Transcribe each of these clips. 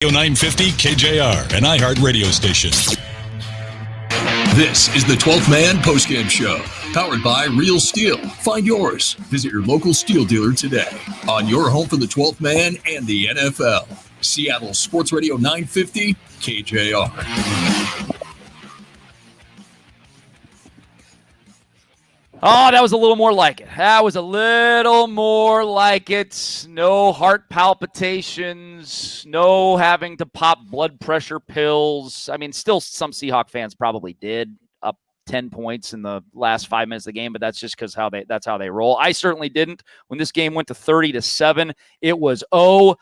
Radio 950 KJR, an iHeart radio station. This is the 12th Man Postgame Show, powered by Real Steel. Find yours. Visit your local steel dealer today. On your home for the 12th Man and the NFL. Seattle Sports Radio 950 KJR. Oh, that was a little more like it. That was a little more like it. No heart palpitations, no having to pop blood pressure pills. I mean, still some Seahawk fans probably did, up 10 points in the last 5 minutes of the game, but that's just because that's how they roll. I certainly didn't. When this game went to 30-7, it was OVER.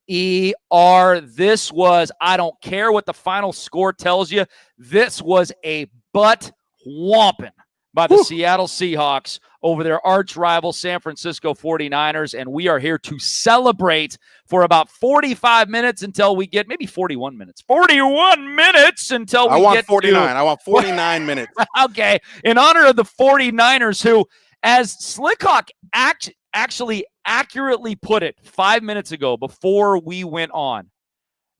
This was, I don't care what the final score tells you, this was a butt whomping by the Seattle Seahawks over their arch rival San Francisco 49ers, and we are here to celebrate for about 45 minutes until we get, maybe 41 minutes. 41 minutes until we get 49. I want 49 minutes. Okay. In honor of the 49ers, who, as Slickhawk actually accurately put it 5 minutes ago before we went on,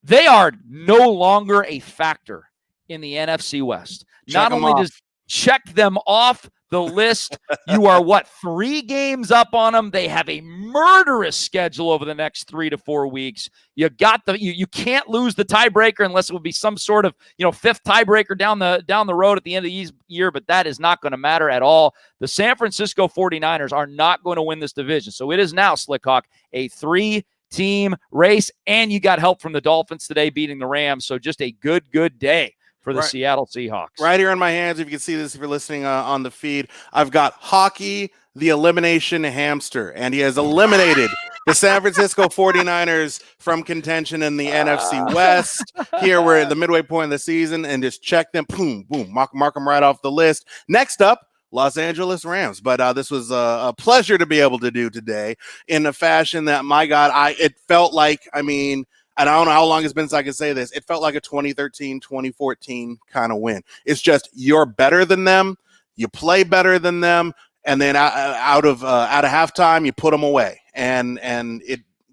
they are no longer a factor in the NFC West. Not only does check them off the list. You are 3 games up on them. They have a murderous schedule over the next 3 to 4 weeks. You can't lose the tiebreaker unless it would be some sort of, 5th tiebreaker down the road at the end of the year, but that is not going to matter at all. The San Francisco 49ers are not going to win this division. So it is now, Slickhawk, a 3-team race, and you got help from the Dolphins today beating the Rams. So just a good day for the Seattle Seahawks. Right here in my hands, if you can see this, if you're listening on the feed, I've got Hockey, the elimination hamster, and he has eliminated the San Francisco 49ers from contention in the NFC West. Here we're at the midway point of the season, and just check them, boom, mark them right off the list. Next up, Los Angeles Rams. But this was a pleasure to be able to do today in a fashion that, my God, it felt like, and I don't know how long it's been since I can say this, it felt like a 2013, 2014 kind of win. It's just, you're better than them, you play better than them, and then out of halftime, you put them away. And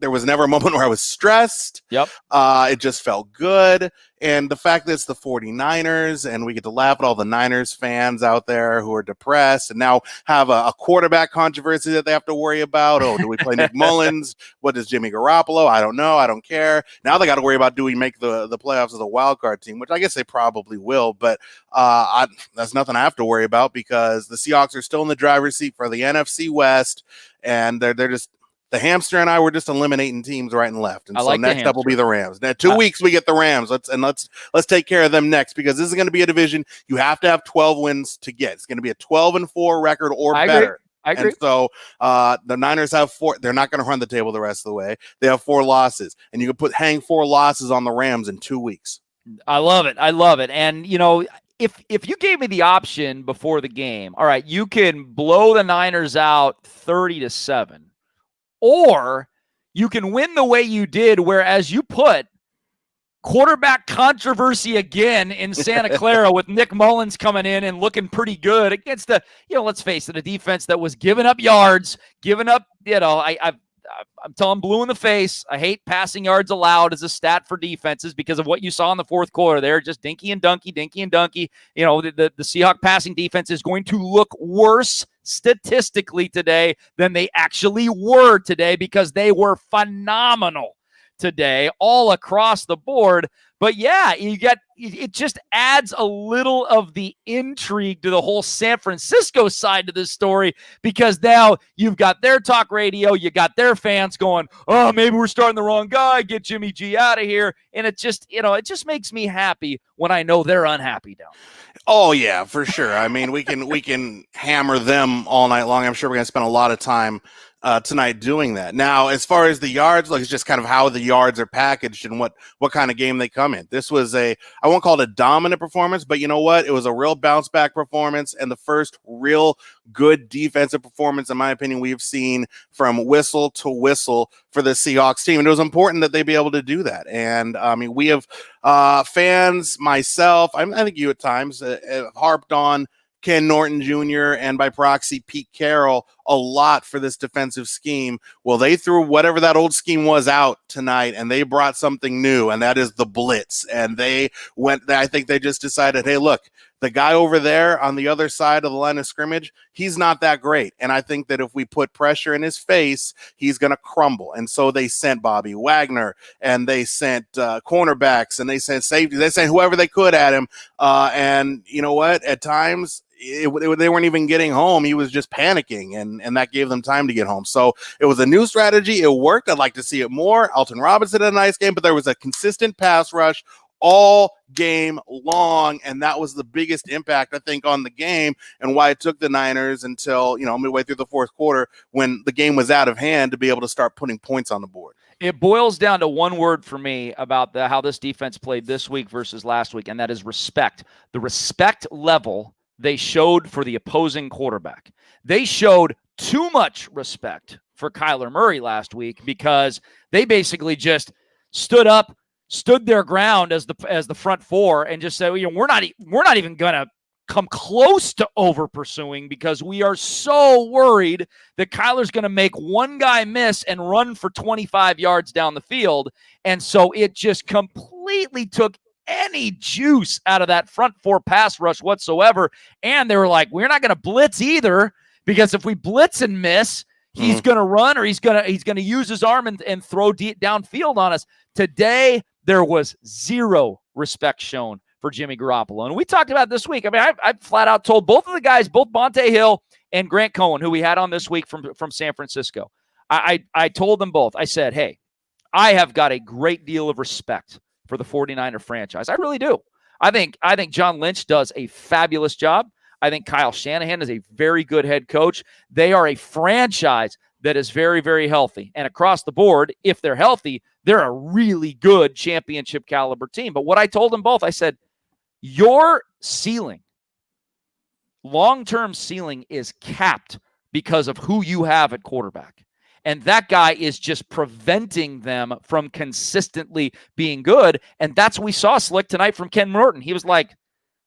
there was never a moment where I was stressed. Yep. It just felt good. And the fact that it's the 49ers and we get to laugh at all the Niners fans out there who are depressed and now have a quarterback controversy that they have to worry about. Oh, do we play Nick Mullins? What is Jimmy Garoppolo? I don't know. I don't care. Now they got to worry about, do we make the playoffs as a wild card team, which I guess they probably will. But that's nothing I have to worry about because the Seahawks are still in the driver's seat for the NFC West. And they're just, the hamster and I were just eliminating teams right and left. And so next up will be the Rams. Now, 2 weeks we get the Rams. Let's take care of them next because this is going to be a division you have to have 12 wins to get. It's going to be a 12-4 record or better. I agree. And so the Niners have 4. They're not going to run the table the rest of the way. They have 4 losses, and you can hang 4 losses on the Rams in 2 weeks. I love it. And if you gave me the option before the game, all right, you can blow the Niners out 30-7. Or you can win the way you did, whereas you put quarterback controversy again in Santa Clara with Nick Mullins coming in and looking pretty good against the, let's face it, a defense that was giving up yards, I'm telling blue in the face. I hate passing yards allowed as a stat for defenses because of what you saw in the fourth quarter. They're just dinky and dunky. The Seahawks passing defense is going to look worse statistically today than they actually were today because they were phenomenal today all across the board. But yeah, it just adds a little of the intrigue to the whole San Francisco side to this story because now you've got their talk radio, you got their fans going, oh, maybe we're starting the wrong guy, get Jimmy G out of here. And it just, it just makes me happy when I know they're unhappy down there. Oh yeah, for sure. We can hammer them all night long. I'm sure we're going to spend a lot of time tonight doing that. Now, as far as the yards, it's just kind of how the yards are packaged and what kind of game they come in. This was I won't call it a dominant performance, but you know what? It was a real bounce back performance and the first real good defensive performance, in my opinion, we've seen from whistle to whistle for the Seahawks team. And it was important that they be able to do that. And we have fans, myself, I think you at times have harped on Ken Norton Jr. and by proxy Pete Carroll a lot for this defensive scheme. Well, they threw whatever that old scheme was out tonight, and they brought something new, and that is the blitz. And I think they just decided, hey, look, the guy over there on the other side of the line of scrimmage, he's not that great. And I think that if we put pressure in his face, he's going to crumble. And so they sent Bobby Wagner, and they sent cornerbacks, and they sent safety. They sent whoever they could at him. And you know what? At times, they weren't even getting home. He was just panicking, and that gave them time to get home. So it was a new strategy. It worked. I'd like to see it more. Alton Robinson had a nice game, but there was a consistent pass rush all game long, and that was the biggest impact, I think, on the game, and why it took the Niners until midway through the fourth quarter, when the game was out of hand, to be able to start putting points on the board. It boils down to one word for me about how this defense played this week versus last week, and that is respect. The respect level they showed for the opposing quarterback. They showed too much respect for Kyler Murray last week, because they basically just stood their ground as the front four and just said, we're not even going to come close to over pursuing, because we are so worried that Kyler's going to make one guy miss and run for 25 yards down the field. And so it just completely took any juice out of that front four pass rush whatsoever. And they were like, we're not going to blitz either, because if we blitz and miss, he's going to run, or he's going to use his arm and throw deep downfield on us. Today, there was zero respect shown for Jimmy Garoppolo. And we talked about this week. I mean, I flat out told both of the guys, both Bonte Hill and Grant Cohen, who we had on this week from San Francisco, I told them both. I said, hey, I have got a great deal of respect for the 49er franchise. I really do. I think John Lynch does a fabulous job. I think Kyle Shanahan is a very good head coach. They are a franchise that is very, very healthy. And across the board, if they're healthy, they're a really good championship caliber team. But what I told them both, I said, your ceiling, long-term ceiling, is capped because of who you have at quarterback. And that guy is just preventing them from consistently being good. And that's what we saw, Slick, tonight from Ken Norton. He was like,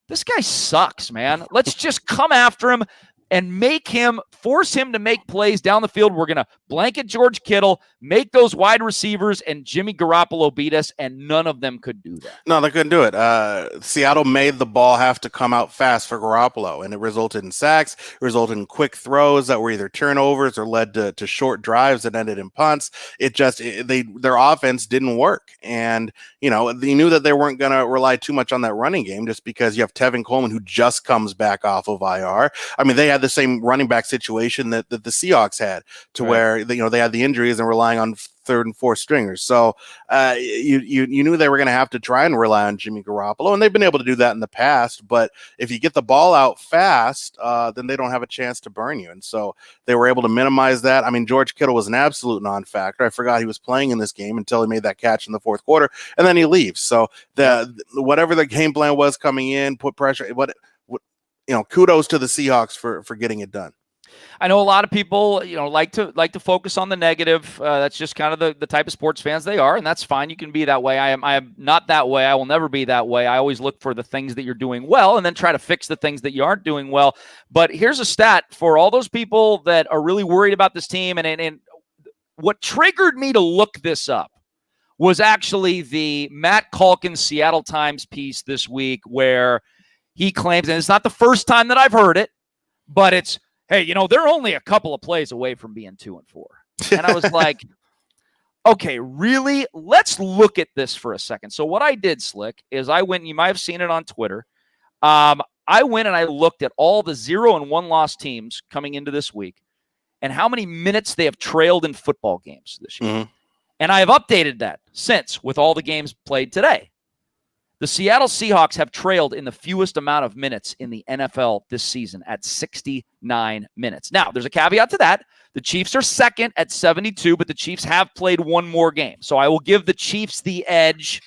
this guy sucks, man. Let's just come after him and force him to make plays down the field. We're going to blanket George Kittle, make those wide receivers and Jimmy Garoppolo beat us, and none of them could do that. No, they couldn't do it. Seattle made the ball have to come out fast for Garoppolo, and it resulted in sacks, it resulted in quick throws that were either turnovers or led to short drives that ended in punts. Their offense didn't work, and they knew that they weren't going to rely too much on that running game, just because you have Tevin Coleman, who just comes back off of IR. I mean, they had the same running back situation that the Seahawks had, to where they had the injuries and relying on third and fourth stringers. So you knew they were going to have to try and rely on Jimmy Garoppolo, and they've been able to do that in the past. But if you get the ball out fast, then they don't have a chance to burn you. And so they were able to minimize that. I mean, George Kittle was an absolute non-factor. I forgot he was playing in this game until he made that catch in the fourth quarter, and then he leaves. So whatever the game plan was coming in, put pressure. Kudos to the Seahawks for getting it done. I know a lot of people, like to focus on the negative. That's just kind of the type of sports fans they are, and that's fine. You can be that way. I am not that way. I will never be that way. I always look for the things that you're doing well and then try to fix the things that you aren't doing well. But here's a stat for all those people that are really worried about this team, and what triggered me to look this up was actually the Matt Calkins Seattle Times piece this week, where he claims, and it's not the first time that I've heard it, but it's, hey, they're only a couple of plays away from being 2-4. And I was like, okay, really? Let's look at this for a second. So what I did, Slick, is I went, you might have seen it on Twitter. I went and I looked at all the 0-1 loss teams coming into this week and how many minutes they have trailed in football games this year. Mm-hmm. And I have updated that since with all the games played today. The Seattle Seahawks have trailed in the fewest amount of minutes in the NFL this season at 69 minutes. Now, there's a caveat to that. The Chiefs are second at 72, but the Chiefs have played one more game. So I will give the Chiefs the edge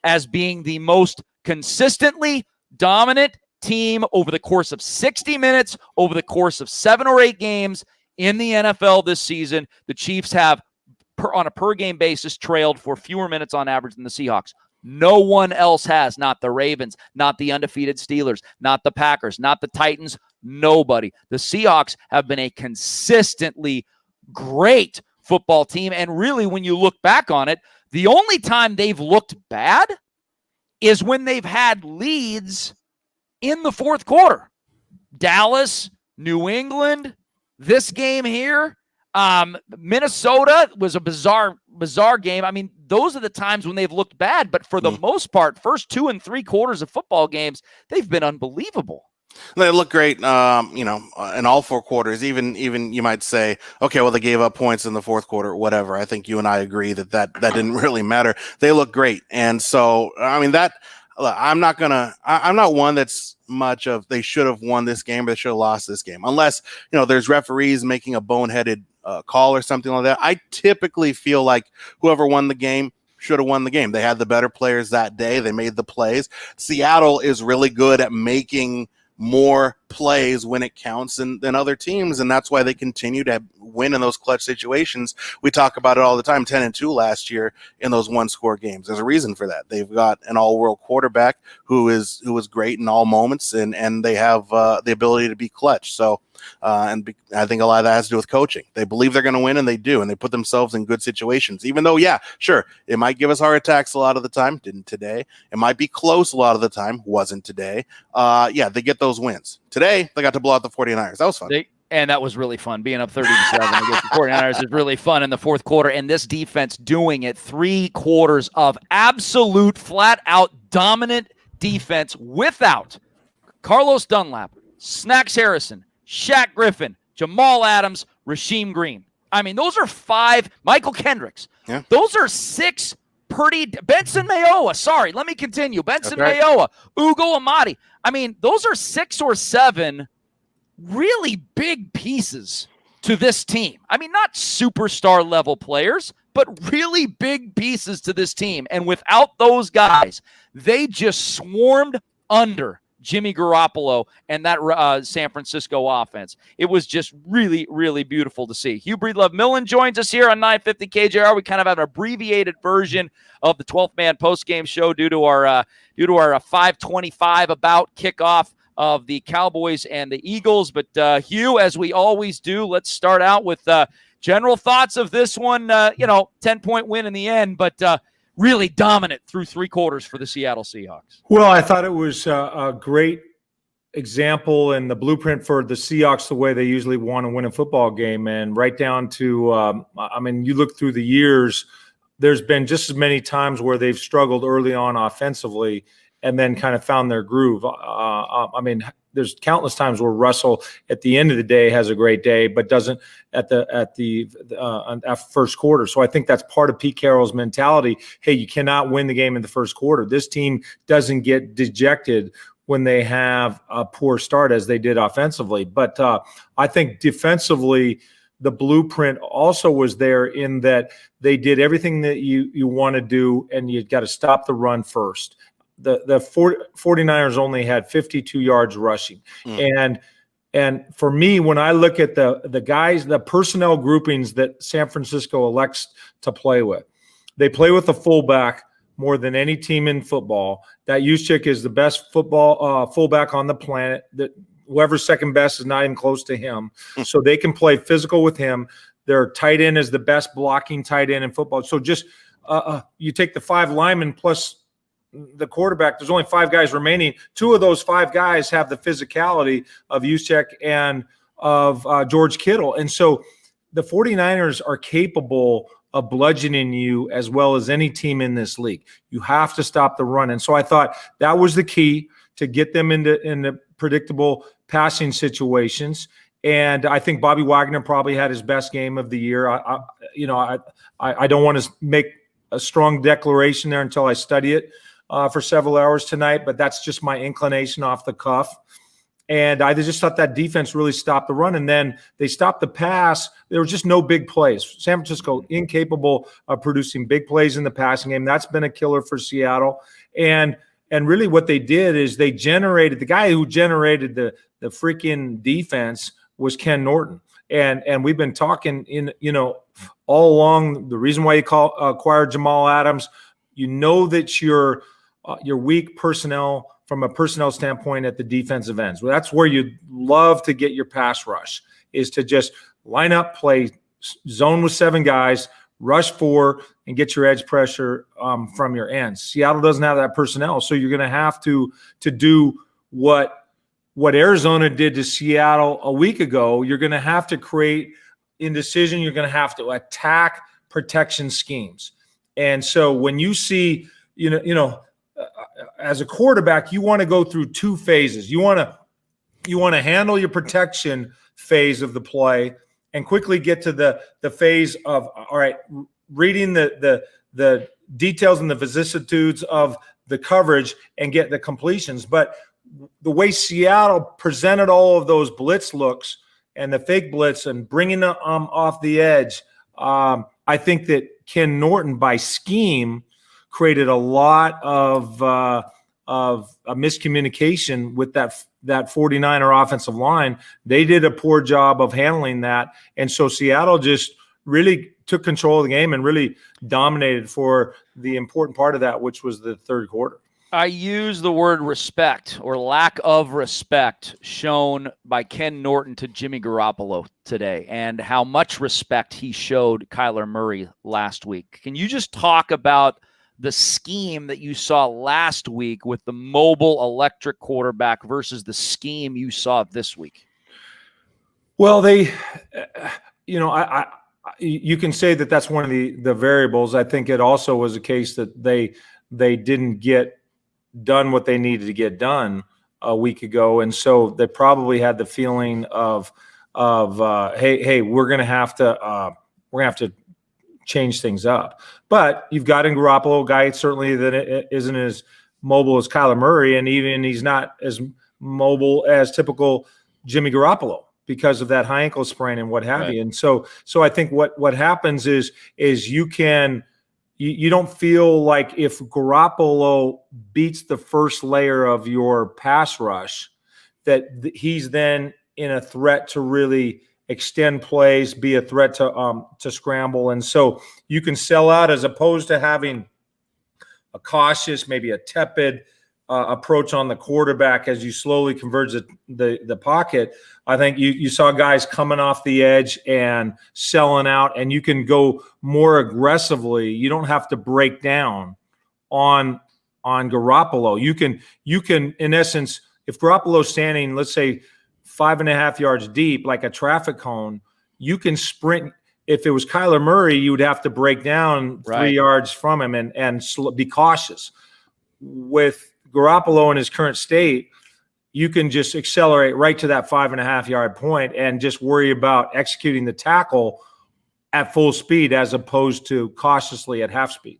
as being the most consistently dominant team over the course of 60 minutes, over the course of 7 or 8 games in the NFL this season. The Chiefs have, on a per-game basis, trailed for fewer minutes on average than the Seahawks. No one else has, not the Ravens, not the undefeated Steelers, not the Packers, not the Titans, Nobody. The Seahawks have been a consistently great football team. And really, when you look back on it, the only time they've looked bad is when they've had leads in the fourth quarter. Dallas, New England, this game here, Minnesota was a bizarre game. I mean, those are the times when they've looked bad, but for the most part, first 2 and 3 quarters of football games, they've been unbelievable. They look great, in all 4 quarters. Even you might say, okay, well, they gave up points in the fourth quarter, whatever. I think you and I agree that didn't really matter. They look great, and so I mean that. I'm not one that's much of they should have won this game or they should have lost this game, unless there's referees making a boneheaded call or something like that. I typically feel like whoever won the game should have won the game. They had the better players that day. They made the plays. Seattle is really good at making more plays when it counts than other teams, and that's why they continue to win in those clutch situations. We talk about it all the time. 10-2 last year in those one-score games. There's a reason for that. They've got an all-world quarterback who is great in all moments, and they have the ability to be clutch. So, I think a lot of that has to do with coaching. They believe they're going to win, and they do, and they put themselves in good situations. Even though, yeah, sure, it might give us heart attacks a lot of the time. Didn't today. It might be close a lot of the time. Wasn't today. They get those wins. Today, they got to blow out the 49ers. That was fun. And that was really fun. Being up 30-7 against the 49ers is really fun in the fourth quarter. And this defense doing it 3 quarters of absolute flat-out dominant defense without Carlos Dunlap, Snacks Harrison, Shaq Griffin, Jamal Adams, Rasheem Green. I mean, those are 5. Michael Kendricks. Yeah. Those are 6 Benson Mayowa. Sorry, let me continue. Benson Mayowa, Ugo Amadi. I mean, those are 6 or 7 really big pieces to this team. I mean, not superstar level players, but really big pieces to this team. And without those guys, they just swarmed under Jimmy Garoppolo and that San Francisco offense. It was just really, really beautiful to see. Hugh Breedlove Millen joins us here on 950 KJR. We kind of have an abbreviated version of the 12th man post-game show due to our 5:25 about kickoff of the Cowboys and the Eagles. But Hugh, as we always do, let's start out with general thoughts of this one. 10-point win in the end, but really dominant through 3 quarters for the Seattle Seahawks. Well, I thought it was a great example and the blueprint for the Seahawks, the way they usually want to win a football game. And right down to, you look through the years, there's been just as many times where they've struggled early on offensively and then kind of found their groove. There's countless times where Russell at the end of the day has a great day, but doesn't at first quarter. So I think that's part of Pete Carroll's mentality. Hey, you cannot win the game in the first quarter. This team doesn't get dejected when they have a poor start as they did offensively. But I think defensively, the blueprint also was there in that they did everything that you want to do, and you got to stop the run first. The 49ers only had 52 yards rushing. And for me, when I look at the guys, the personnel groupings that San Francisco elects to play with, they play with a fullback more than any team in football. That Juszczyk is the best fullback on the planet. That whoever's second best is not even close to him. So they can play physical with him. Their tight end is the best blocking tight end in football. So just you take the 5 linemen plus the quarterback, there's only 5 guys remaining. 2 of those 5 guys have the physicality of Juszczyk and of George Kittle. And so the 49ers are capable of bludgeoning you as well as any team in this league. You have to stop the run. And so I thought that was the key to get them into predictable passing situations. And I think Bobby Wagner probably had his best game of the year. I don't want to make a strong declaration there until I study it for several hours tonight, but that's just my inclination off the cuff. And I just thought that defense really stopped the run. And then they stopped the pass. There were just no big plays. San Francisco incapable of producing big plays in the passing game. That's been a killer for Seattle. And really what they did is they generated – the guy who generated the freaking defense was Ken Norton. And we've been talking all along the reason why you acquired Jamal Adams. You know that you're your weak personnel from a personnel standpoint at the defensive ends. Well, that's where you love to get your pass rush, is to just line up, play zone with 7 guys, rush 4, and get your edge pressure from your ends. Seattle doesn't have that personnel, so you're going to have to do what Arizona did to Seattle a week ago. You're going to have to create indecision. You're going to have to attack protection schemes. And so when you see, as a quarterback, you want to go through 2 phases. You want to handle your protection phase of the play and quickly get to the phase of, all right, reading the details and the vicissitudes of the coverage and get the completions. But the way Seattle presented all of those blitz looks and the fake blitz and bringing them off the edge, I think that Ken Norton, by scheme, created a lot of a miscommunication with that 49er offensive line. They did a poor job of handling that. And so Seattle just really took control of the game and really dominated for the important part of that, which was the third quarter. I use the word respect or lack of respect shown by Ken Norton to Jimmy Garoppolo today, and how much respect he showed Kyler Murray last week. Can you just talk about the scheme that you saw last week with the mobile electric quarterback versus the scheme you saw this week? Well, you can say that that's one of the variables. I think it also was a case that they didn't get done what they needed to get done a week ago, and so they probably had the feeling of hey, we're gonna have to change things up. But you've got in Garoppolo, a guy certainly that isn't as mobile as Kyler Murray, and even he's not as mobile as typical Jimmy Garoppolo because of that high ankle sprain and what have you. And so I think what happens is you don't feel like if Garoppolo beats the first layer of your pass rush, that he's then in a threat to really extend plays, be a threat to scramble. And so you can sell out as opposed to having a cautious, maybe a tepid approach on the quarterback as you slowly converge the pocket. I think you saw guys coming off the edge and selling out, and you can go more aggressively. You don't have to break down on Garoppolo. You can in essence, if Garoppolo's standing, let's say 5.5 yards deep, like a traffic cone, you can sprint. If it was Kyler Murray, you would have to break down 3 yards from him and be cautious. With Garoppolo in his current state, you can just accelerate right to that 5.5 yard point and just worry about executing the tackle at full speed as opposed to cautiously at half speed.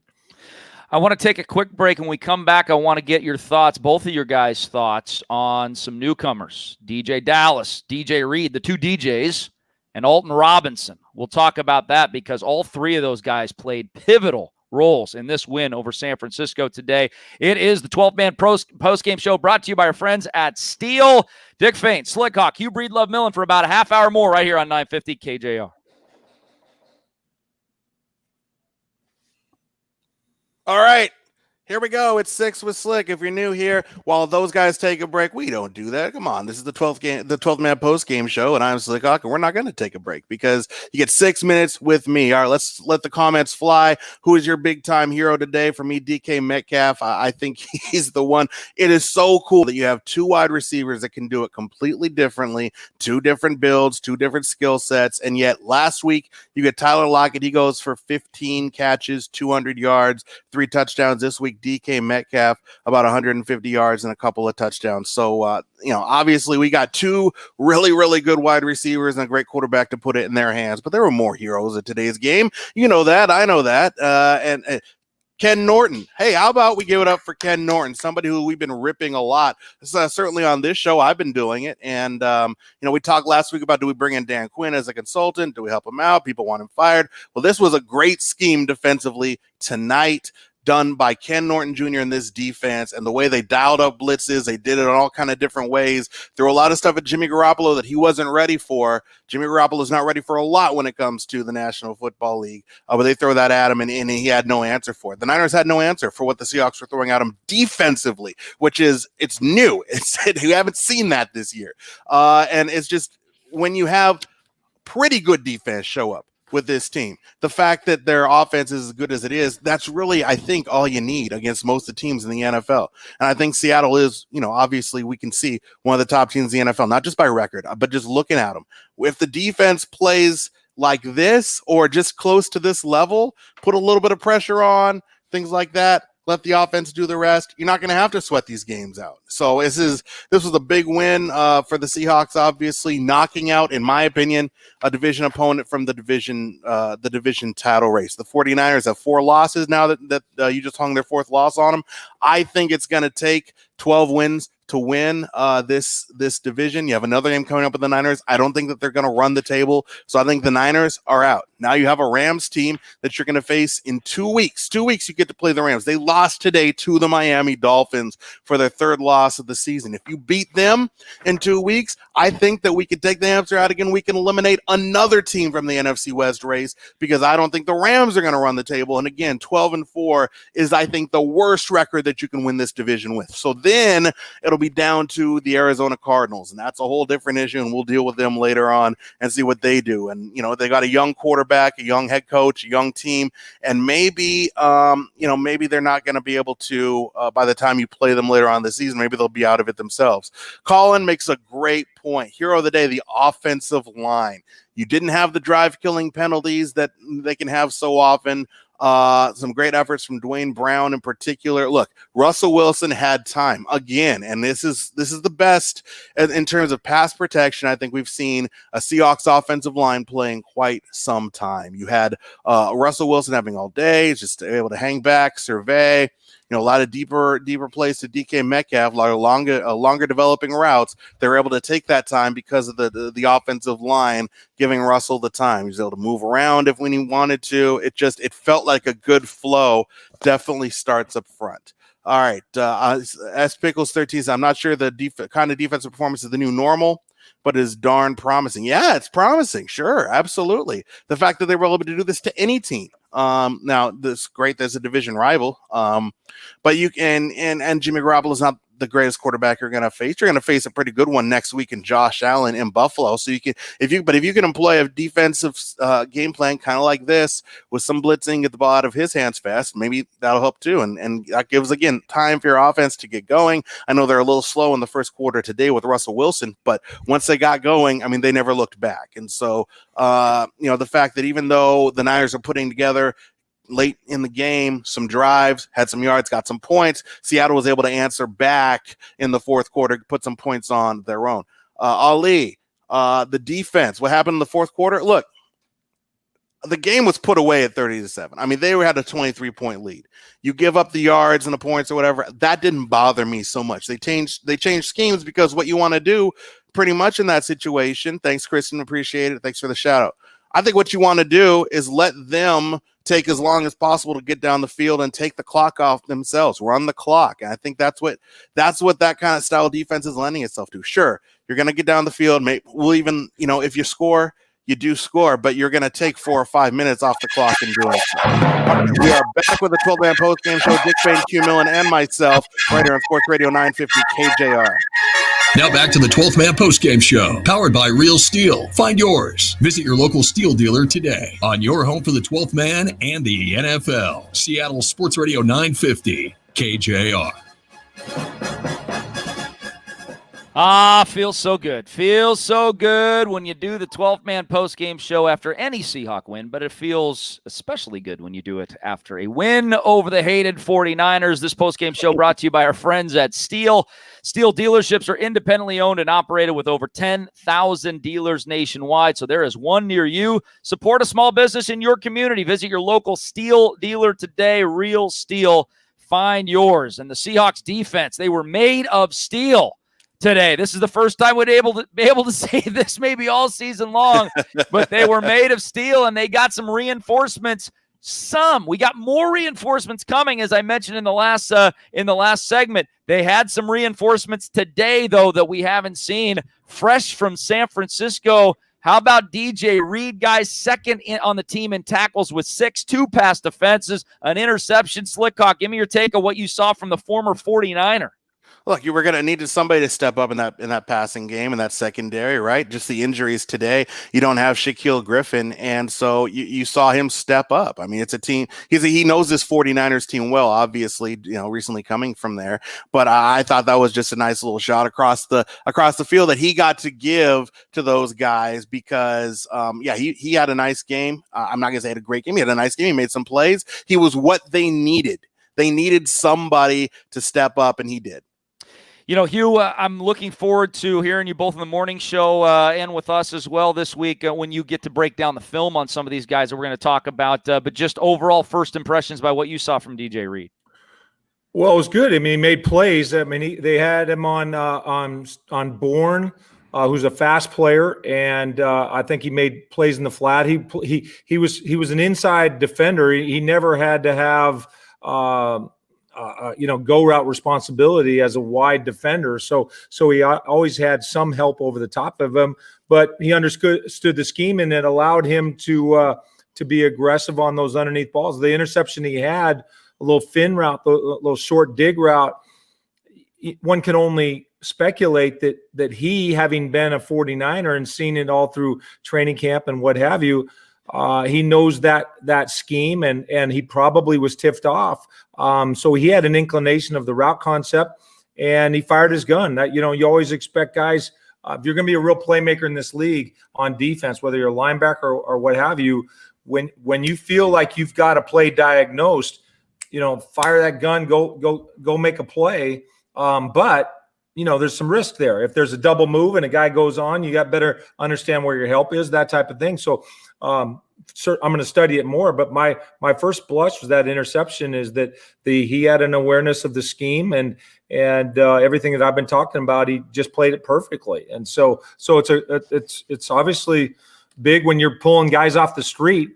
I want to take a quick break. When we come back, I want to get your thoughts, both of your guys' thoughts on some newcomers. DJ Dallas, DJ Reed, the 2 DJs, and Alton Robinson. We'll talk about that because all 3 of those guys played pivotal roles in this win over San Francisco today. It is the 12-man post-game show brought to you by our friends at Steel. Dick Fain, Slick Hawk, Hugh Breedlove Millen for about a half hour more right here on 950 KJR. All right, here we go. It's 6 with Slick. If you're new here, while those guys take a break, we don't do that. Come on, this is the 12-man post-game show, and I'm Slick Hawk, and we're not going to take a break because you get 6 minutes with me. All right, let's let the comments fly. Who is your big-time hero today? For me, DK Metcalf. I think he's the one. It is so cool that you have 2 wide receivers that can do it completely differently, 2 different builds, 2 different skill sets, and yet last week you get Tyler Lockett. He goes for 15 catches, 200 yards, 3 touchdowns. This week, DK Metcalf, about 150 yards and a couple of touchdowns. So, obviously we got 2 really, really good wide receivers and a great quarterback to put it in their hands, but there were more heroes in today's game. You know that. I know that. And Ken Norton. Hey, how about we give it up for Ken Norton, somebody who we've been ripping a lot. Certainly on this show, I've been doing it. And, we talked last week about, do we bring in Dan Quinn as a consultant? Do we help him out? People want him fired. Well, this was a great scheme defensively tonight. done by Ken Norton Jr. in this defense, and the way they dialed up blitzes, they did it in all kind of different ways. Threw a lot of stuff at Jimmy Garoppolo that he wasn't ready for. Jimmy Garoppolo is not ready for a lot when it comes to the National Football League, but they throw that at him, and he had no answer for it. The Niners had no answer for what the Seahawks were throwing at him defensively, which is, it's new. You haven't seen that this year. And it's just, when you have pretty good defense show up with this team, the fact that their offense is as good as it is, that's really, I think, all you need against most of the teams in the NFL. And I think Seattle is, obviously we can see one of the top teams in the NFL, not just by record, but just looking at them. If the defense plays like this or just close to this level, put a little bit of pressure on, things like that, let the offense do the rest, you're not going to have to sweat these games out. So this was a big win for the Seahawks, obviously knocking out, in my opinion, a division opponent from the division title race. The 49ers have 4 losses now that you just hung their 4th loss on them. I think it's going to take 12 wins to win this division. You have another game coming up with the Niners. I don't think that they're going to run the table, so I think the Niners are out. Now you have a Rams team that you're going to face in 2 weeks. 2 weeks you get to play the Rams. They lost today to the Miami Dolphins for their 3rd loss of the season. If you beat them in 2 weeks, I think that we could take the hamster out again. We can eliminate another team from the NFC West race, because I don't think the Rams are going to run the table. And again, 12-4 is, I think, the worst record that you can win this division with. So then it'll be down to the Arizona Cardinals, and that's a whole different issue, and we'll deal with them later on and see what they do. And they got a young quarterback, a young head coach, a young team, and maybe maybe they're not going to be able to by the time you play them later on this season, maybe they'll be out of it themselves. Colin makes a great point. Hero of the day, the offensive line. You didn't have the drive-killing penalties that they can have so often. Some great efforts from Dwayne Brown in particular. Look, Russell Wilson had time again, and this is the best in terms of pass protection I think we've seen a Seahawks offensive line playing quite some time. You had Russell Wilson having all day, just able to hang back, survey. A lot of deeper plays to DK Metcalf, a lot of longer developing routes. They were able to take that time because of the offensive line giving Russell the time. He was able to move around when he wanted to. It felt like a good flow. Definitely starts up front. All right, S Pickles 13. I'm not sure the kind of defensive performance is the new normal, but is darn promising. Yeah, it's promising. Sure, absolutely. The fact that they were able to do this to any team. Now this great. There's a division rival. But you can, and Jimmy Garoppolo is not the greatest quarterback you're going to face. You're going to face a pretty good one next week in Josh Allen in Buffalo. So if you can employ a defensive game plan kind of like this with some blitzing, get the ball out of his hands fast, maybe that'll help too. And that gives, again, time for your offense to get going. I know they're a little slow in the first quarter today with Russell Wilson, but once they got going, they never looked back. And so, the fact that even though the Niners are putting together late in the game some drives, had some yards, got some points, Seattle was able to answer back in the fourth quarter, put some points on their own. Ali, the defense, what happened in the fourth quarter? Look, the game was put away at 30-7. They had a 23-point lead. You give up the yards and the points or whatever. That didn't bother me so much. They changed schemes, because what you want to do pretty much in that situation, thanks, Kristen, appreciate it. Thanks for the shout out. I think what you want to do is let them take as long as possible to get down the field and take the clock off themselves, run the clock. And I think that's what that kind of style of defense is lending itself to. Sure, you're going to get down the field. We'll even, if you score, you do score, but you're going to take 4 or 5 minutes off the clock in doing so. We are back with the 12-man post-game show. Dick Fane, Q Millen, and myself right here on Sports Radio 950 KJR. Now back to the 12th Man Postgame Show, powered by Real Steel. Find yours. Visit your local steel dealer today. On your home for the 12th Man and the NFL. Seattle Sports Radio 950 KJR. Feels so good. Feels so good when you do the 12-man post-game show after any Seahawk win, but it feels especially good when you do it after a win over the hated 49ers. This post-game show brought to you by our friends at Steel. Steel dealerships are independently owned and operated with over 10,000 dealers nationwide, so there is one near you. Support a small business in your community. Visit your local Steel dealer today. Real Steel. Find yours. And the Seahawks defense, they were made of steel today. This is the first time we'd be able to say this maybe all season long, but they were made of steel, and they got some reinforcements We got more reinforcements coming, as I mentioned in the last segment. They had some reinforcements today, though, that we haven't seen, fresh from San Francisco. How about DJ Reed, guys? Second on the team in tackles with 6, 2 pass defenses, an interception. Slickhawk, give me your take on what you saw from the former 49er. Look, you were going to need somebody to step up in that passing game, in that secondary, right? Just the injuries today. You don't have Shaquille Griffin, and so you saw him step up. I mean, it's a team. He knows this 49ers team well, obviously, recently coming from there. But I thought that was just a nice little shot across the field that he got to give to those guys because, he had a nice game. I'm not going to say he had a great game. He had a nice game. He made some plays. He was what they needed. They needed somebody to step up, and he did. Hugh, I'm looking forward to hearing you both in the morning show and with us as well this week when you get to break down the film on some of these guys that we're going to talk about. But just overall first impressions by what you saw from DJ Reed. Well, it was good. I mean, he made plays. I mean, they had him on Bourne, who's a fast player, and I think he made plays in the flat. He was an inside defender. He never had to have go route responsibility as a wide defender. So he always had some help over the top of him, but he understood the scheme, and it allowed him to be aggressive on those underneath balls. The interception he had, a little fin route, a little short dig route, one can only speculate that he, having been a 49er and seen it all through training camp and what have you, he knows that scheme, and he probably was tipped off. So he had an inclination of the route concept, and he fired his gun. That you always expect guys, if you're going to be a real playmaker in this league on defense, whether you're a linebacker or what have you, when you feel like you've got a play diagnosed, fire that gun, go make a play. But there's some risk there. If there's a double move and a guy goes on, you got better understand where your help is, that type of thing. So I'm going to study it more. But my first blush was that interception is that he had an awareness of the scheme and everything that I've been talking about. He just played it perfectly. And so it's obviously big when you're pulling guys off the street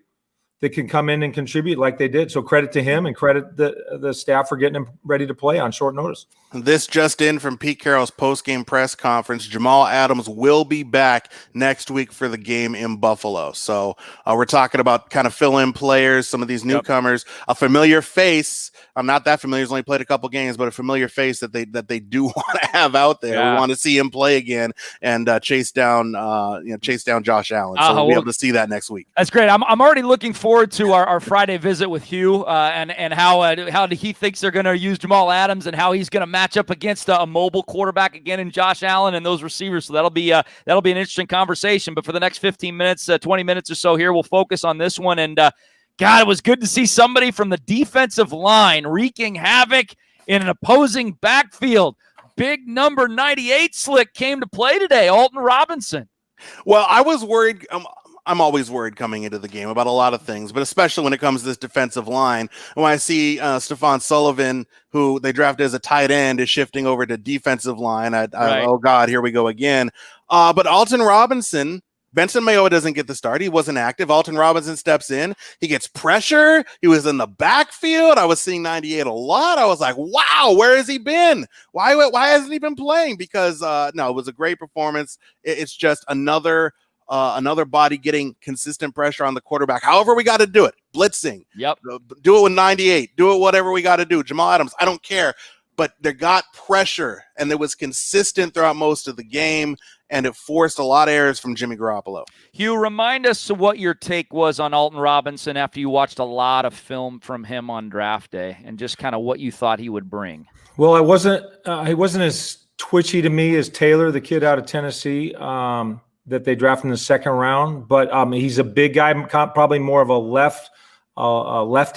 that can come in and contribute like they did. So credit to him and credit the staff for getting him ready to play on short notice. This just in from Pete Carroll's post-game press conference. Jamal Adams will be back next week for the game in Buffalo. So we're talking about kind of fill-in players, some of these newcomers, a familiar face. I'm not that familiar. He's only played a couple games, but a familiar face that they do want to have out there. Yeah. We want to see him play again and chase down Josh Allen. So we'll be able to see that next week. That's great. I'm already looking forward to our Friday visit with Hugh and how he thinks they're going to use Jamal Adams and how he's going to match up against a mobile quarterback again in Josh Allen and those receivers. So that'll be an interesting conversation. But for the next 15 minutes, 20 minutes or so here, we'll focus on this one. And God, it was good to see somebody from the defensive line wreaking havoc in an opposing backfield. Big number 98 Slick came to play today, Alton Robinson. Well, I was worried. I'm always worried coming into the game about a lot of things, but especially when it comes to this defensive line. When I see Stephon Sullivan, who they drafted as a tight end, is shifting over to defensive line, oh God, here we go again. But Alton Robinson, Benson Mayowa doesn't get the start. He wasn't active. Alton Robinson steps in. He gets pressure. He was in the backfield. I was seeing 98 a lot. I was like, wow, where has he been? Why hasn't he been playing? Because, no, it was a great performance. It's just another body getting consistent pressure on the quarterback. However we got to do it. Blitzing. Yep. Do it with 98. Do it whatever we got to do. Jamal Adams, I don't care. But they got pressure, and it was consistent throughout most of the game, and it forced a lot of errors from Jimmy Garoppolo. Hugh, remind us of what your take was on Alton Robinson after you watched a lot of film from him on draft day and just kind of what you thought he would bring. Well, he wasn't as twitchy to me as Taylor, the kid out of Tennessee, that they drafted in the second round. But he's a big guy, probably more of a left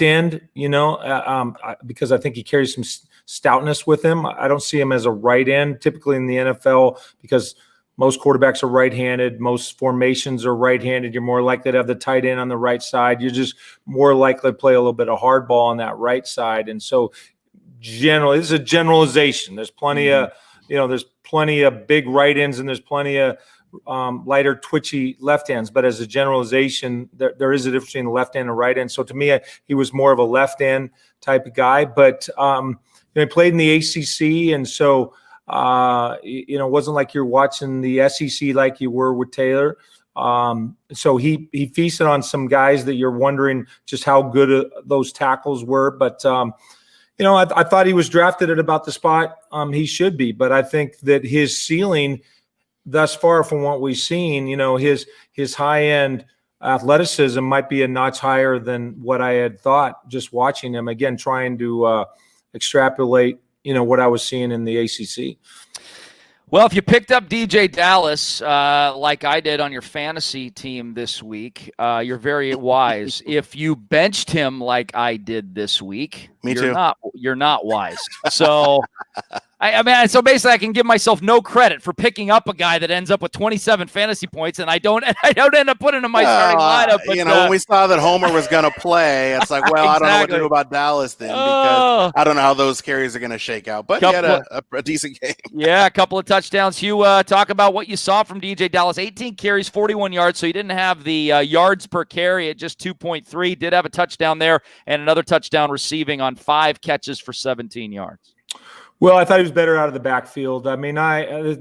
end, because I think he carries some stoutness with him. I don't see him as a right end typically in the NFL because most quarterbacks are right-handed. Most formations are right-handed. You're more likely to have the tight end on the right side. You're just more likely to play a little bit of hardball on that right side. And so generally, this is a generalization. There's plenty of, there's plenty of big right ends and there's plenty of lighter, twitchy left hands. But as a generalization, there is a difference between the left hand and right hand. So to me, he was more of a left hand type of guy. But he played in the ACC, and so it wasn't like you're watching the SEC like you were with Taylor. So he feasted on some guys that you're wondering just how good those tackles were. But I thought he was drafted at about the spot he should be. But I think that his ceiling thus far from what we've seen, his high-end athleticism might be a notch higher than what I had thought just watching him. Again, trying to extrapolate, what I was seeing in the ACC. Well, if you picked up DJ Dallas like I did on your fantasy team this week, you're very wise. If you benched him like I did this week, you're not wise. So so basically I can give myself no credit for picking up a guy that ends up with 27 fantasy points, and I don't end up putting him in my starting lineup. But, when we saw that Homer was going to play, it's like, well, exactly. I don't know what to do about Dallas then, because I don't know how those carries are going to shake out. But he had a decent game. Yeah, a couple of touchdowns. Hugh, talk about what you saw from DJ Dallas. 18 carries, 41 yards, so he didn't have the yards per carry at just 2.3. Did have a touchdown there and another touchdown receiving on 5 catches for 17 yards. Well, I thought he was better out of the backfield. I mean,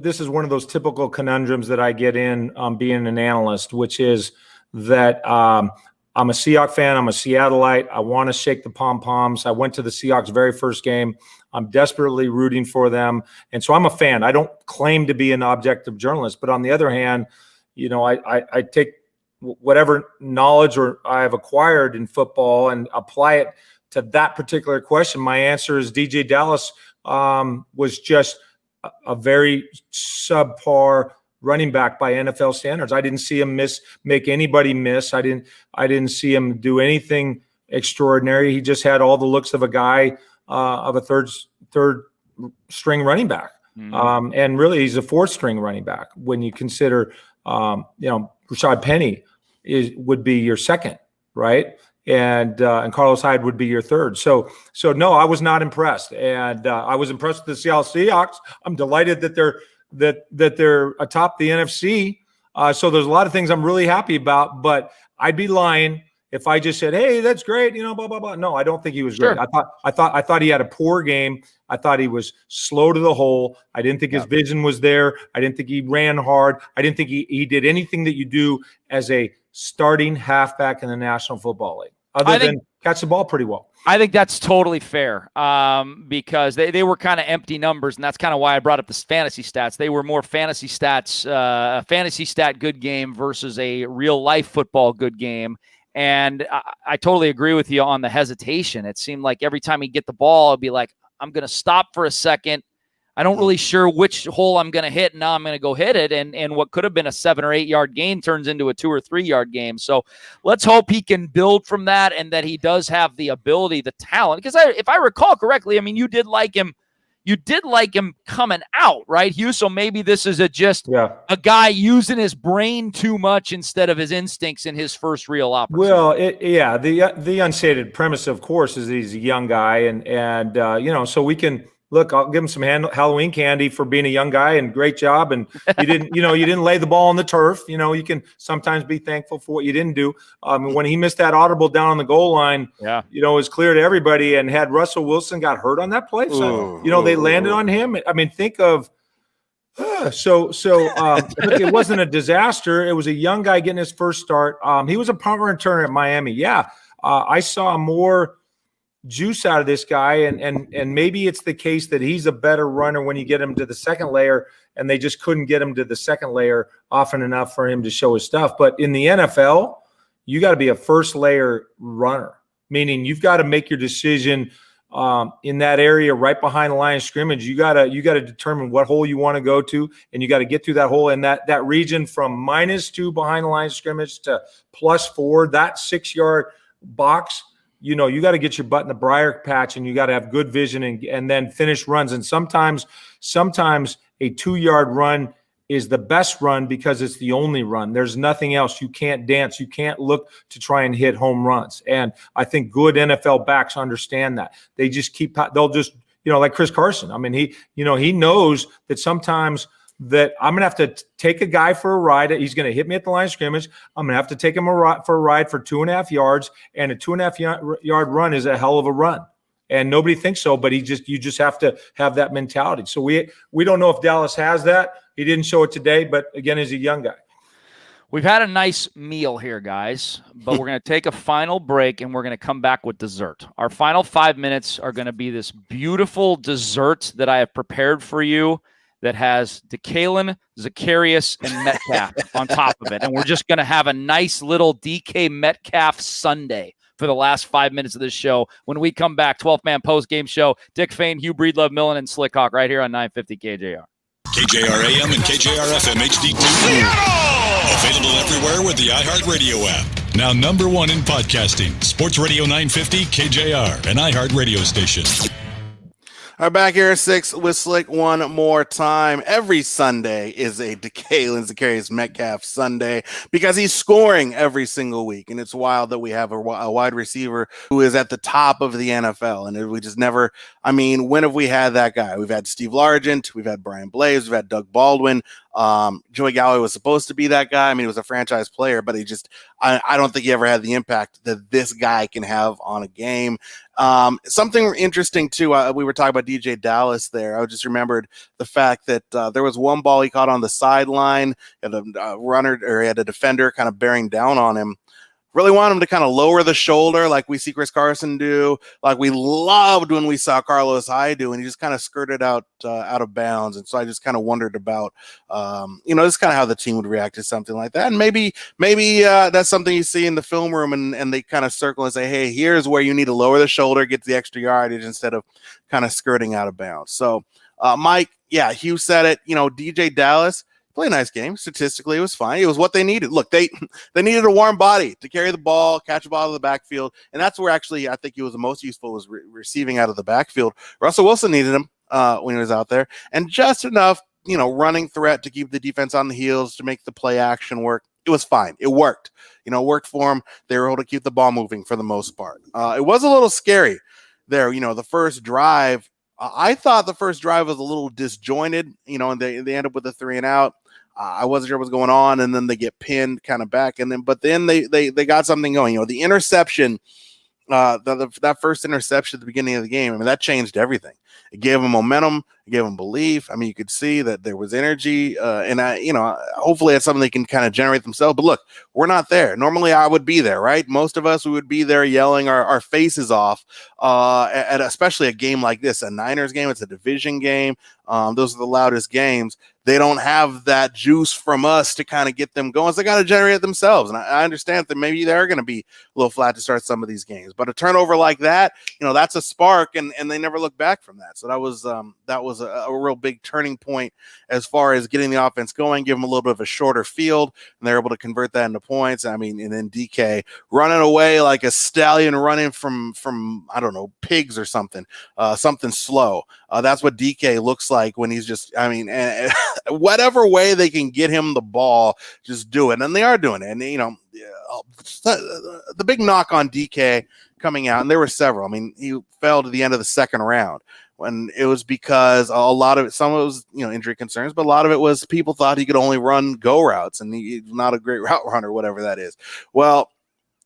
this is one of those typical conundrums that I get in being an analyst, which is that I'm a Seahawks fan. I'm a Seattleite. I want to shake the pom-poms. I went to the Seahawks' very first game. I'm desperately rooting for them. And so I'm a fan. I don't claim to be an objective journalist. But on the other hand, I take whatever knowledge I've acquired in football and apply it to that particular question. My answer is DJ Dallas was just a very subpar running back by NFL standards. I didn't see him make anybody miss. I didn't see him do anything extraordinary. He just had all the looks of a guy of a third string running back. Mm-hmm. And really he's a fourth string running back when you consider Rashad Penny would be your second, right? And Carlos Hyde would be your third. So no, I was not impressed, and I was impressed with the Seattle Seahawks. I'm delighted that they're atop the NFC. So there's a lot of things I'm really happy about, but I'd be lying if I just said, "Hey, that's great," blah blah blah. No, I don't think he was great. I thought he had a poor game. I thought he was slow to the hole. I didn't think his vision was there. I didn't think he ran hard. I didn't think he did anything that you do as a starting halfback in the National Football League, other than catch the ball pretty well. I think that's totally fair because they were kind of empty numbers, and that's kind of why I brought up the fantasy stats. They were more fantasy stats, fantasy stat good game versus a real-life football good game. And I totally agree with you on the hesitation. It seemed like every time he'd get the ball, it'd be like, I'm going to stop for a second. I don't really sure which hole I'm going to hit. Now I'm going to go hit it. And what could have been a 7 or 8 yard gain turns into a 2 or 3 yard game. So let's hope he can build from that and that he does have the ability, the talent. Because if I recall correctly, I mean, you did like him coming out, right, Hugh? So maybe this is a guy using his brain too much instead of his instincts in his first real opportunity. Well, the unstated premise, of course, is that he's a young guy. And so we can – look, I'll give him some Halloween candy for being a young guy, and great job. And you didn't lay the ball on the turf. You can sometimes be thankful for what you didn't do. When he missed that audible down on the goal line, it was clear to everybody. And had Russell Wilson got hurt on that play, they landed on him. I mean, think of look, it wasn't a disaster. It was a young guy getting his first start. He was a punt returner at Miami. Yeah, I saw more juice out of this guy, and maybe it's the case that he's a better runner when you get him to the second layer, and they just couldn't get him to the second layer often enough for him to show his stuff. But in the NFL, you got to be a first layer runner, meaning you've got to make your decision in that area right behind the line of scrimmage. You got to determine what hole you want to go to, and you got to get through that hole. And that region from -2 behind the line of scrimmage to +4, that 6 yard box. You got to get your butt in the briar patch, and you got to have good vision and then finish runs. And sometimes a 2 yard run is the best run because it's the only run. There's nothing else. You can't dance. You can't look to try and hit home runs. And I think good NFL backs understand that. They'll just like Chris Carson. I mean, he knows that sometimes that I'm going to have to take a guy for a ride. He's going to hit me at the line of scrimmage. I'm going to have to take him for a ride for 2.5 yards, and a 2.5 yard run is a hell of a run. And nobody thinks so, but you just have to have that mentality. So we don't know if Dallas has that. He didn't show it today, but again, he's a young guy. We've had a nice meal here, guys, but we're going to take a final break, and we're going to come back with dessert. Our final 5 minutes are going to be this beautiful dessert that I have prepared for you that has DeKalen, Zacharias, and Metcalf on top of it. And we're just going to have a nice little DK Metcalf Sunday for the last 5 minutes of this show. When we come back, 12th Man post-game show, Dick Fain, Hugh Breedlove, Millen, and Slickhawk right here on 950 KJR. KJR AM and KJR FM HD2. Available everywhere with the iHeartRadio app. Now number one in podcasting. Sports Radio 950 KJR, an iHeart radio station. All right, back here at 6 with Slick one more time. Every Sunday is a DeKalen Zacharias Metcalf Sunday because he's scoring every single week. And it's wild that we have a wide receiver who is at the top of the NFL. And we just never, I mean, when have we had that guy? We've had Steve Largent, we've had Brian Blaze, we've had Doug Baldwin. Joey Galloway was supposed to be that guy. I mean, he was a franchise player, but he just, I don't think he ever had the impact that this guy can have on a game. Something interesting too. We were talking about DJ Dallas there. I just remembered the fact that there was one ball he caught on the sideline, and a runner, or he had a defender kind of bearing down on him. Really want him to kind of lower the shoulder like we see Chris Carson do, like we loved when we saw Carlos Hyde do, and he just kind of skirted out of bounds. And so I just kind of wondered about, this is kind of how the team would react to something like that. And maybe that's something you see in the film room, and they kind of circle and say, hey, here's where you need to lower the shoulder, get the extra yardage instead of kind of skirting out of bounds. So, Mike, yeah, Hugh said it, DJ Dallas, play a nice game. Statistically, it was fine. It was what they needed. Look, they needed a warm body to carry the ball, catch a ball out of the backfield, and that's where actually I think he was the most useful, was receiving out of the backfield. Russell Wilson needed him when he was out there, and just enough, running threat to keep the defense on the heels to make the play action work. It was fine. It worked. It worked for them. They were able to keep the ball moving for the most part. It was a little scary there. The first drive. I thought the first drive was a little disjointed, and they end up with a 3-and-out. I wasn't sure what was going on, and then they get pinned kind of back, but then they got something going. The interception, that first interception at the beginning of the game, I mean, that changed everything. It gave them momentum. It gave them belief. I mean, you could see that there was energy, and hopefully it's something they can kind of generate themselves. But look, we're not there. Normally, I would be there, right? Most of us, we would be there yelling our faces off, at especially a game like this, a Niners game. It's a division game. Those are the loudest games. They don't have that juice from us to kind of get them going. So they got to generate it themselves. And I understand that maybe they're going to be a little flat to start some of these games. But a turnover like that, that's a spark, and they never look back from that. So that was a real big turning point as far as getting the offense going, give them a little bit of a shorter field, and they're able to convert that into points. I mean, and then DK running away like a stallion running from I don't know, pigs or something slow. That's what DK looks like when he's just, whatever way they can get him the ball, just do it. And they are doing it. And, the big knock on DK coming out, and there were several. I mean, he fell to the end of the second round, when it was because some of it was, injury concerns, but a lot of it was people thought he could only run go routes, and he's not a great route runner, whatever that is. Well,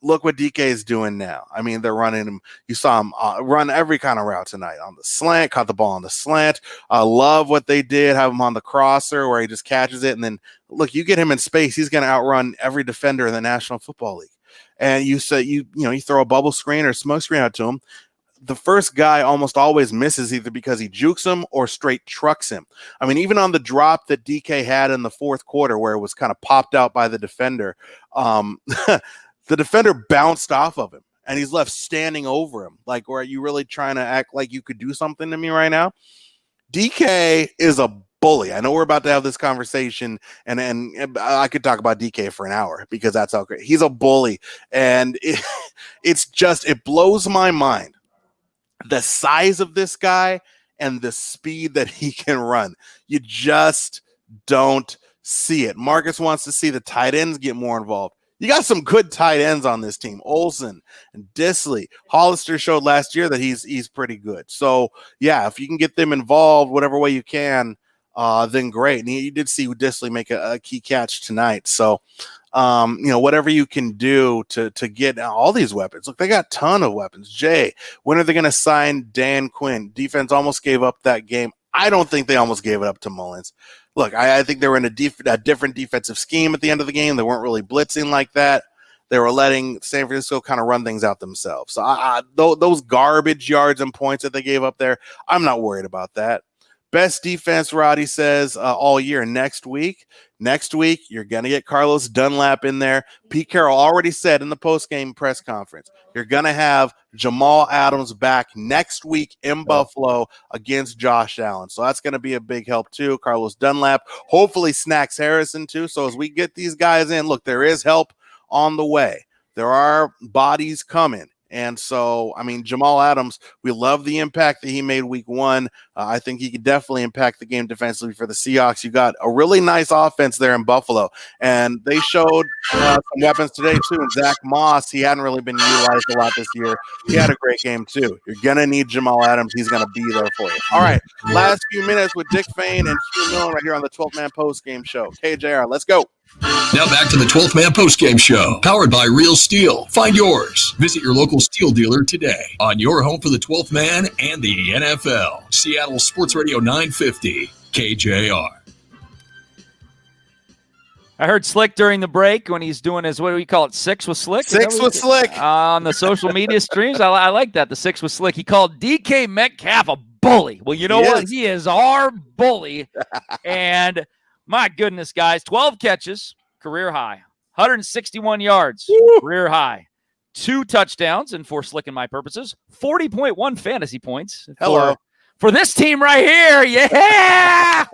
look what DK is doing now. I mean, they're running him. You saw him run every kind of route tonight on the slant, caught the ball on the slant. I love what they did, have him on the crosser where he just catches it. And then look, you get him in space, he's going to outrun every defender in the National Football League. And you say, you throw a bubble screen or smoke screen out to him. The first guy almost always misses, either because he jukes him or straight trucks him. I mean, even on the drop that DK had in the fourth quarter where it was kind of popped out by the defender, the defender bounced off of him, and he's left standing over him. Like, or are you really trying to act like you could do something to me right now? DK is a bully. I know we're about to have this conversation, and I could talk about DK for an hour because that's how great. He's a bully, and it blows my mind, the size of this guy and the speed that he can run. You just don't see it. Marcus wants to see the tight ends get more involved. You got some good tight ends on this team. Olsen and Disley. Hollister showed last year that he's pretty good. So, yeah, if you can get them involved whatever way you can, then great. And you did see Dissly make a key catch tonight. So, whatever you can do to get all these weapons. Look, they got a ton of weapons. Jay, when are they going to sign Dan Quinn? Defense almost gave up that game. I don't think they almost gave it up to Mullins. Look, I think they were in a different defensive scheme at the end of the game. They weren't really blitzing like that. They were letting San Francisco kind of run things out themselves. So those garbage yards and points that they gave up there, I'm not worried about that. Best defense, Roddy says, all year. Next week, you're going to get Carlos Dunlap in there. Pete Carroll already said in the post-game press conference, you're going to have Jamal Adams back next week in Buffalo against Josh Allen. So that's going to be a big help too. Carlos Dunlap, hopefully Snacks Harrison too. So as we get these guys in, look, there is help on the way. There are bodies coming. And so, Jamal Adams, we love the impact that he made week 1. I think he could definitely impact the game defensively for the Seahawks. You got a really nice offense there in Buffalo. And they showed some weapons today, too. And Zach Moss, he hadn't really been utilized a lot this year. He had a great game, too. You're going to need Jamal Adams. He's going to be there for you. All right, last few minutes with Dick Fain and Stu Millen right here on the 12th Man Post Game Show. KJR, let's go. Now back to the 12th Man Postgame Show, powered by Real Steel. Find yours. Visit your local steel dealer today on your home for the 12th man and the NFL. Seattle Sports Radio 950, KJR. I heard Slick during the break when he's doing his, what do we call it, Six with Slick? Six with Slick. On the social media streams. I like that, the Six with Slick. He called DK Metcalf a bully. Well, you know what? He is our bully. And my goodness, guys, 12 catches, career high. 161 yards, career high. 2 touchdowns, and for Slick and my purposes, 40.1 fantasy points. For this team right here. Yeah!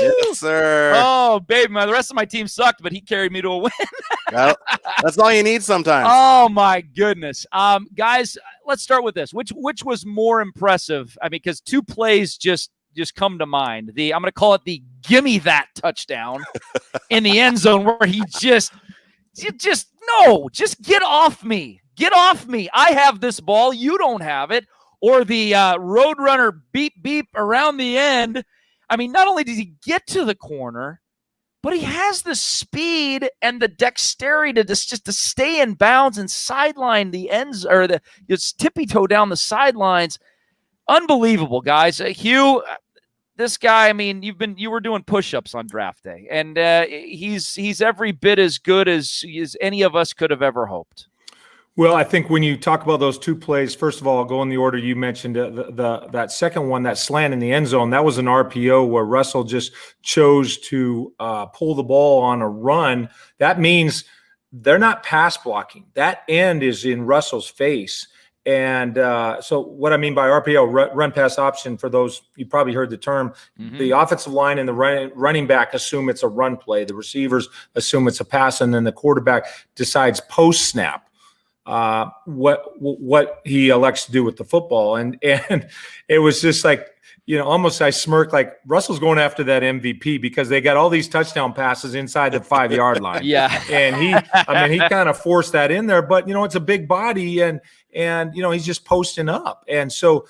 Yes, sir. Oh, baby, the rest of my team sucked, but he carried me to a win. Well, that's all you need sometimes. Oh, my goodness. Guys, let's start with this. Which was more impressive? Because 2 plays just come to mind. I'm going to call it the gimme that touchdown in the end zone where he just get off me. Get off me. I have this ball. You don't have it. Or the Roadrunner beep, beep around the end. Not only does he get to the corner, but he has the speed and the dexterity to just to stay in bounds and sideline the ends, or just tippy-toe down the sidelines. Unbelievable, guys. Hugh, this guy, you were doing push-ups on draft day, and he's every bit as good as any of us could have ever hoped. Well, I think when you talk about those 2 plays, first of all, I'll go in the order you mentioned. That second one, that slant in the end zone, that was an RPO where Russell just chose to pull the ball on a run. That means they're not pass blocking. That end is in Russell's face. And so what I mean by RPO, run pass option, for those, you probably heard the term, the offensive line and the running back assume it's a run play. The receivers assume it's a pass, and then the quarterback decides post-snap what he elects to do with the football. And it was just like, almost I smirked, like Russell's going after that MVP because they got all these touchdown passes inside the 5-yard line. Yeah. And he kind of forced that in there, but it's a big body and he's just posting up. And so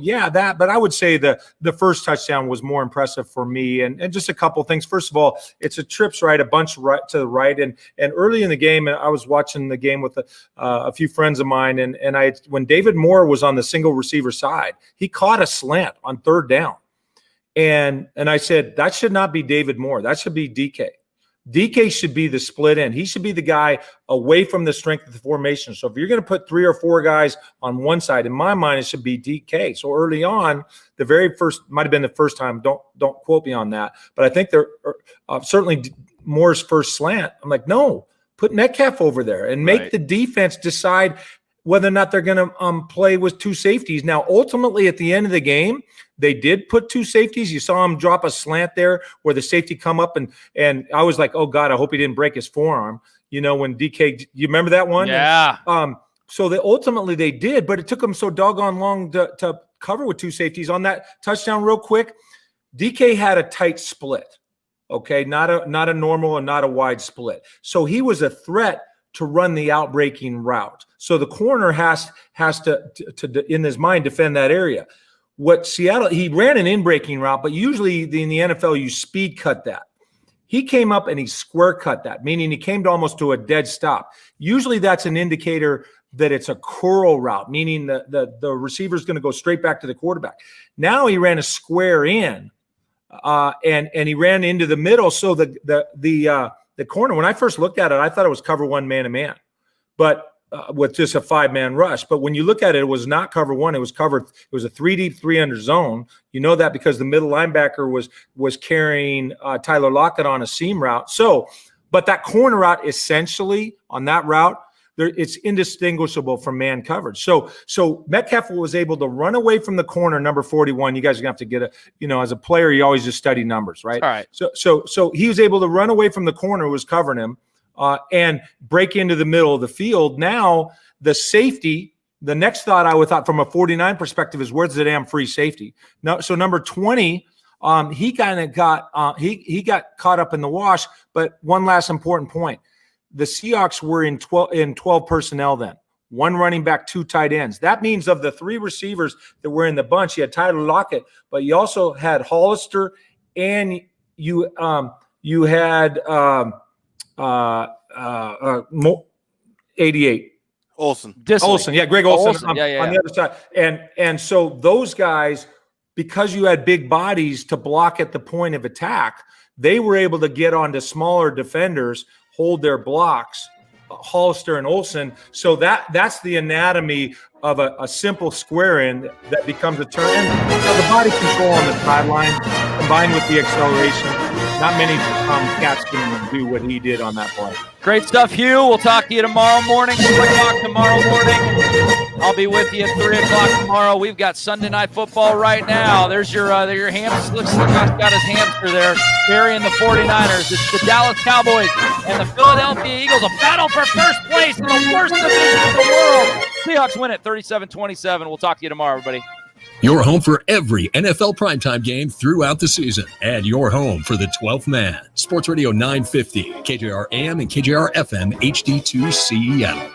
yeah, but I would say the first touchdown was more impressive for me. And just a couple things. First of all, it's a trips right, a bunch right to the right. And early in the game, I was watching the game with a few friends of mine. And when David Moore was on the single receiver side, he caught a slant on 3rd down. And I said, that should not be David Moore. That should be DK. DK should be the split end. He should be the guy away from the strength of the formation. So if you're going to put 3 or 4 guys on one side, in my mind, it should be DK. So early on, the very first, might have been the first time, don't quote me on that, but I think they're certainly Moore's first slant. I'm like, no, put Metcalf over there and make the defense decide whether or not they're going to play with 2 safeties. Now, ultimately, at the end of the game, they did put 2 safeties. You saw him drop a slant there where the safety come up, and I was like, oh, God, I hope he didn't break his forearm. When DK – you remember that one? Yeah. And, so ultimately they did, but it took them so doggone long to cover with 2 safeties. On that touchdown real quick, DK had a tight split, okay, not a normal and not a wide split. So he was a threat to run the outbreaking route. So the corner has to in his mind defend that area. what Seattle, he ran an in-breaking route, but usually in the NFL, you speed cut that. He came up and he square cut that, meaning he came to almost to a dead stop. Usually that's an indicator that it's a curl route, meaning the receiver is going to go straight back to the quarterback. Now he ran a square in, and he ran into the middle. So the corner, when I first looked at it, I thought it was cover one man-to-man, but with just a 5-man rush. But when you look at it, it was not cover one. It was covered. It was a 3 deep, 3 under zone. You know that because the middle linebacker was carrying Tyler Lockett on a seam route. So, but that corner route essentially on that route, it's indistinguishable from man coverage. So Metcalf was able to run away from the corner, number 41. You guys are going to have to get as a player, you always just study numbers, right? All right. So he was able to run away from the corner who was covering him and break into the middle of the field. Now the safety, the next thought I would thought from a 49 perspective is where's the damn free safety? No, so number 20, he kind of got he got caught up in the wash. But one last important point. The Seahawks were in 12 personnel then. 1 running back, 2 tight ends. That means of the 3 receivers that were in the bunch, you had Tyler Lockett, but you also had Hollister, and you had 88. Olsen. Olsen, yeah, Greg Olsen, on yeah. the other side. And so those guys, because you had big bodies to block at the point of attack, they were able to get onto smaller defenders, hold their blocks, Hollister and Olsen. So that's the anatomy of a simple square in that becomes a turn. And the body control on the sideline combined with the acceleration, not many cats can do what he did on that play. Great stuff, Hugh. We'll talk to you tomorrow morning, 3 o'clock tomorrow morning. I'll be with you at 3 o'clock tomorrow. We've got Sunday Night Football right now. There's your hamster. Looks like Slickhock's got his hamster there, burying the 49ers. It's the Dallas Cowboys and the Philadelphia Eagles, a battle for first place in the worst division in the world. Seahawks win it 37-27. We'll talk to you tomorrow, everybody. Your home for every NFL primetime game throughout the season. And your home for the 12th man. Sports Radio 950, KJR AM and KJR FM HD2 Seattle.